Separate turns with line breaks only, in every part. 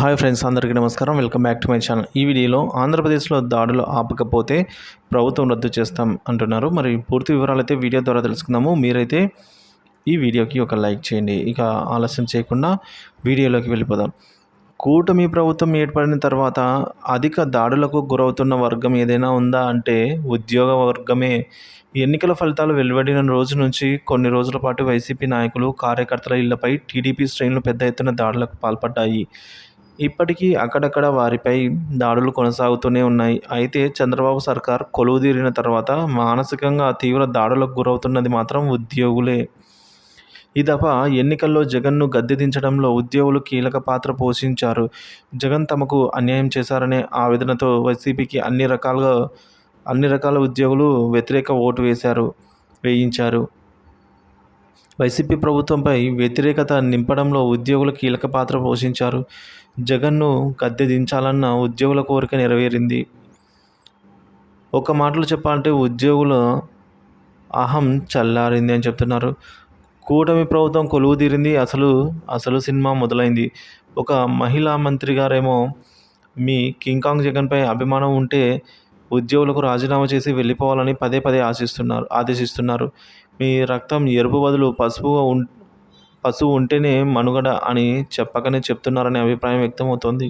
Hi friends, అందరికీ నమస్కారం. Welcome back to my channel. ఈ వీడియోలో ఆంధ్రప్రదేశ్లో దాడులు ఆపకపోతే ప్రభుత్వం రద్దు చేస్తాం అంటున్నారు. మరి పూర్తి వివరాలు అయితే వీడియో ద్వారా తెలుసుకుందాము. మీరైతే ఈ వీడియోకి ఒక లైక్ చేయండి. ఇక ఆలస్యం చేయకుండా వీడియోలోకి వెళ్ళిపోదాం. కూటమి ప్రభుత్వం ఏర్పడిన తర్వాత అధిక దాడులకు గురవుతున్న వర్గం ఏదైనా ఉందా అంటే ఉద్యోగ వర్గమే. ఎన్నికల ఫలితాలు వెలువడిన రోజు నుంచి కొన్ని రోజుల పాటు వైసీపీ నాయకులు, కార్యకర్తల ఇళ్లపై టీడీపీ శ్రేణులు పెద్ద ఎత్తున దాడులకు పాల్పడ్డాయి. ఇప్పటికీ అక్కడక్కడ వారిపై దాడులు కొనసాగుతూనే ఉన్నాయి. అయితే చంద్రబాబు సర్కార్ కొలువుదీరిన తర్వాత మానసికంగా తీవ్ర దాడులకు గురవుతున్నది మాత్రం ఉద్యోగులే. ఈ దఫా ఎన్నికల్లో జగన్ను గద్దెదించడంలో ఉద్యోగులు కీలక పాత్ర పోషించారు. జగన్ తమకు అన్యాయం చేశారనే ఆవేదనతో వైసీపీకి అన్ని రకాల ఉద్యోగులు వ్యతిరేక ఓటు వేయించారు. వైసీపీ ప్రభుత్వంపై వ్యతిరేకత నింపడంలో ఉద్యోగులు కీలక పాత్ర పోషించారు. జగన్ను గద్దె దించాలన్న ఉద్యోగుల కోరిక నెరవేరింది. ఒక మాటలో చెప్పాలంటే ఉద్యోగుల అహం చల్లారింది అని చెప్తున్నారు. కూటమి ప్రభుత్వం కొలువుదీరింది, అసలు సినిమా మొదలైంది. ఒక మహిళా మంత్రి గారేమో మీ కింగ్ జగన్పై అభిమానం ఉంటే ఉద్యోగులకు రాజీనామా చేసి వెళ్ళిపోవాలని పదే పదే ఆదేశిస్తున్నారు. మీ రక్తం ఎరుపు బదులు పసుపు ఉంటేనే మనుగడ అని చెప్పకనే చెప్తున్నారనే అభిప్రాయం వ్యక్తమవుతోంది.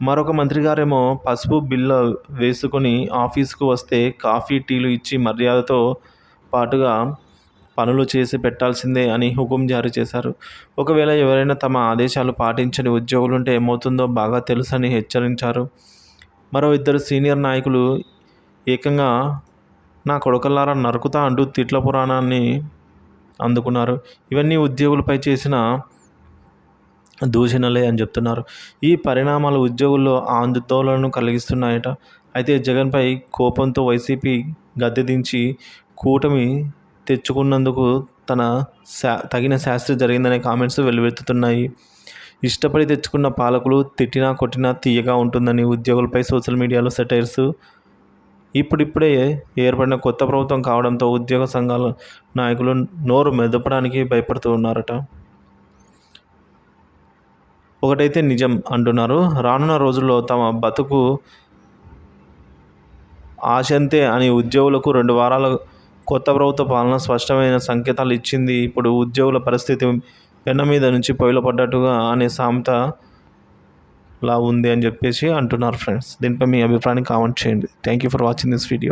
మరొక మంత్రి గారేమో పసుపు బిల్ల వేసుకొని ఆఫీసుకు వస్తే కాఫీ, టీలు ఇచ్చి మర్యాదతో పాటుగా పనులు చేసి పెట్టాల్సిందే అని హుకుం జారీ చేశారు. ఒకవేళ ఎవరైనా తమ ఆదేశాలు పాటించని ఉద్యోగులుంటే ఏమవుతుందో బాగా తెలుసని హెచ్చరించారు. మరో ఇద్దరు సీనియర్ నాయకులు ఏకంగా నా కొడుకల్లారా నరుకుతా అంటూ తిట్ల పురాణాన్ని అందుకున్నారు. ఇవన్నీ ఉద్యోగులపై చేసిన దూషణలే అని చెప్తున్నారు. ఈ పరిణామాలు ఉద్యోగుల్లో ఆందోళనను కలిగిస్తున్నాయట. అయితే జగన్పై కోపంతో వైసీపీ గద్దెదించి కూటమి తెచ్చుకున్నందుకు తగిన శాస్త్రి జరిగిందనే కామెంట్స్ వెల్లువెత్తుతున్నాయి. ఇష్టపడి తెచ్చుకున్న పాలకులు తిట్టినా కొట్టినా తీయగా ఉంటుందని ఉద్యోగులపై సోషల్ మీడియాలో సెటైర్స్. ఇప్పుడిప్పుడే ఏర్పడిన కొత్త ప్రభుత్వం కావడంతో ఉద్యోగ సంఘాల నాయకులు నోరు మెదపడానికి భయపడుతూ ఉన్నారట. ఒకటైతే నిజం అంటున్నారు, రానున్న రోజుల్లో తమ బతుకు ఆశంతే అని ఉద్యోగులకు 2 వారాల కొత్త ప్రభుత్వ పాలన స్పష్టమైన సంకేతాలు ఇచ్చింది. ఇప్పుడు ఉద్యోగుల పరిస్థితి పెన్న మీద నుంచి పొయ్యిలో పడ్డట్టుగా అనే సామెతలా ఉంది అని చెప్పేసి అంటున్నారు ఫ్రెండ్స్. దీనిపై మీ అభిప్రాయాన్ని కామెంట్ చేయండి. Thank you for watching this video.